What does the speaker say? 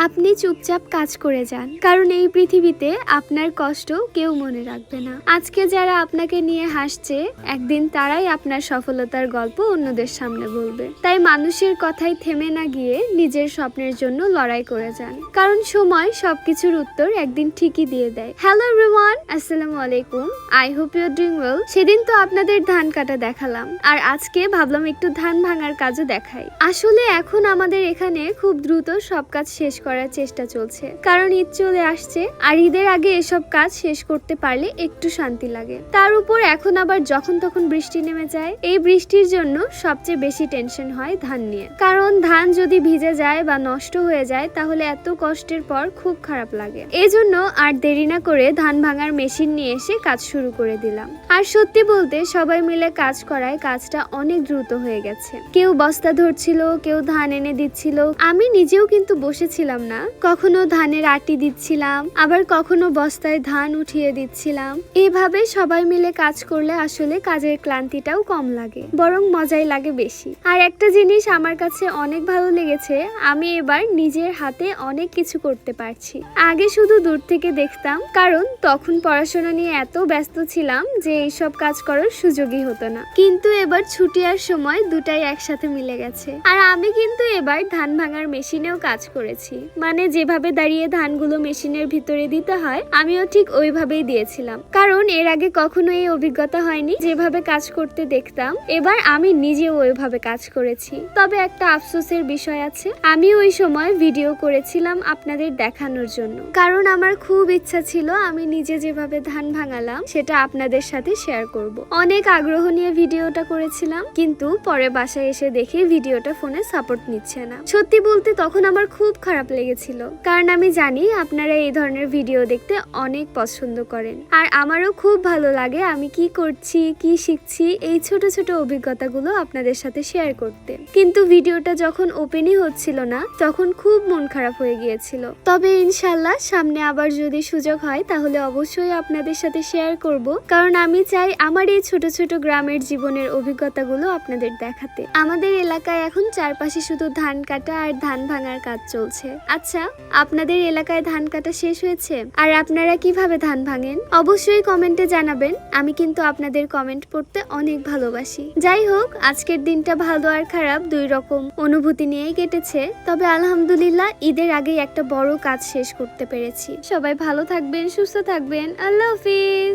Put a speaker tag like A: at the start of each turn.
A: আপনি চুপচাপ কাজ করে যান, কারণ এই পৃথিবীতে আপনার কষ্ট কেউ মনে রাখবে না। আজকে যারা আপনাকে নিয়ে হাসছে, একদিন তারাই আপনার সফলতার গল্প অন্যদের সামনে বলবে। তাই মানুষের কথায় থেমে না গিয়ে নিজের স্বপ্নের জন্য লড়াই করে যান, কারণ সময় সবকিছুর উত্তর একদিন ঠিকই দিয়ে দেয়। হ্যালো এভরিওয়ান, আসসালামু আলাইকুম। I hope you are doing well. সেদিন তো আপনাদের ধান কাটা দেখালাম, আর আজকে ভাবলাম একটু ধান ভাঙার কাজও দেখাই। আসলে এখন আমাদের এখানে খুব দ্রুত সব কাজ শেষ করার চেষ্টা চলছে, কারণ ঈদ চলে আসছে, আর ঈদের আগে এসব কাজ শেষ করতে পারলে একটু শান্তি লাগে। তার উপর এখন আবার যখন তখন বৃষ্টি নেমে যায়। এই বৃষ্টির জন্য সবচেয়ে বেশি টেনশন হয় ধান নিয়ে, কারণ ধান যদি ভিজে যায় বা নষ্ট হয়ে যায় তাহলে এত কষ্টের পর খুব খারাপ লাগে। এই জন্য আর দেরি না করে ধান ভাঙার মেশিন নিয়ে এসে কাজ শুরু করে দিলাম। আর সত্যি বলতে সবাই মিলে কাজ করায় কাজটা অনেক দ্রুত হয়ে গেছে। কেউ বস্তা ধরছিল, কেউ ধান এনে দিচ্ছিল। আমি নিজেও কিন্তু বসেছিলাম না, কখনো ধানের আটি দিচ্ছিলাম, আবার কখনো বস্তায় ধান উঠিয়ে দিচ্ছিলাম। এইভাবে সবাই মিলে কাজ করলে আসলে কাজের ক্লান্তিটাও কম লাগে, বরং মজাই লাগে বেশি। আর একটা জিনিস আমার কাছে অনেক ভালো লেগেছে, আমি এবার নিজের হাতে অনেক কিছু করতে পারছি। আগে শুধু দূর থেকে দেখতাম, কারণ তখন পড়াশোনা নিয়ে এত ব্যস্ত ছিলাম যে এইসব কাজ করার সুযোগই হতো না। কিন্তু এবার ছুটি আর সময় দুটাই একসাথে মিলে গেছে। আর আমি কিন্তু এবার ধান ভাঙার মেশিনেও কাজ করেছি, মানে যেভাবে দাঁড়িয়ে ধানগুলো মেশিনের ভিতরে দিতে হয় আমিও ঠিক ওইভাবেই দিয়েছিলাম, কারণ এর আগে কখনো এই অভিজ্ঞতা হয়নি। যেভাবে কাজ করতে দেখতাম, এবার আমি নিজেও ওইভাবে কাজ করেছি। তবে একটা আফসোসের বিষয় আছে, আমি ওই সময় ভিডিও করেছিলাম আপনাদের দেখানোর জন্য, কারণ আমার খুব ইচ্ছা ছিল আমি নিজে যেভাবে ধান ভাঙালাম সেটা আপনাদের সাথে শেয়ার করব। অনেক আগ্রহ নিয়ে ভিডিওটা করেছিলাম, কিন্তু পরে বাসায় এসে দেখি ভিডিওটা ফোনে সাপোর্ট নিচ্ছে না। সত্যি বলতে তখন আমার খুব খারাপ লেগেছিল, কারণ আমি জানি আপনারা এই ধরনের ভিডিও দেখতে অনেক পছন্দ করেন, আর আমারও খুব ভালো লাগে আমি কি করছি, কি শিখছি, এই ছোট ছোট অভিজ্ঞতাগুলো আপনাদের সাথে শেয়ার করতে। কিন্তু ভিডিওটা যখন ওপেনই হচ্ছিল না, তখন খুব মন খারাপ হয়ে গিয়েছিল। তবে ইনশাল্লাহ সামনে আবার যদি সুযোগ হয় তাহলে অবশ্যই আপনাদের সাথে শেয়ার করব, কারণ আমি চাই আমার এই ছোট ছোট গ্রামের জীবনের অভিজ্ঞতাগুলো আপনাদের দেখাতে। আমাদের এলাকায় এখন চারপাশে শুধু ধান কাটা আর ধান ভাঙার কাজ চলছে। আচ্ছা, আপনাদের এলাকায় ধান কাটা শেষ হয়েছে? আর আপনারা কিভাবে ধান ভাঙেন অবশ্যই কমেন্টে জানাবেন। আমি কিন্তু আপনাদের কমেন্ট পড়তে অনেক ভালোবাসি। যাই হোক, আজকের দিনটা ভালো আর খারাপ দুই রকম অনুভূতি নিয়েই কেটেছে। তবে আলহামদুলিল্লাহ ঈদের আগেই একটা বড় কাজ শেষ করতে পেরেছি। সবাই ভালো থাকবেন, সুস্থ থাকবেন। আল্লাহ হাফিজ।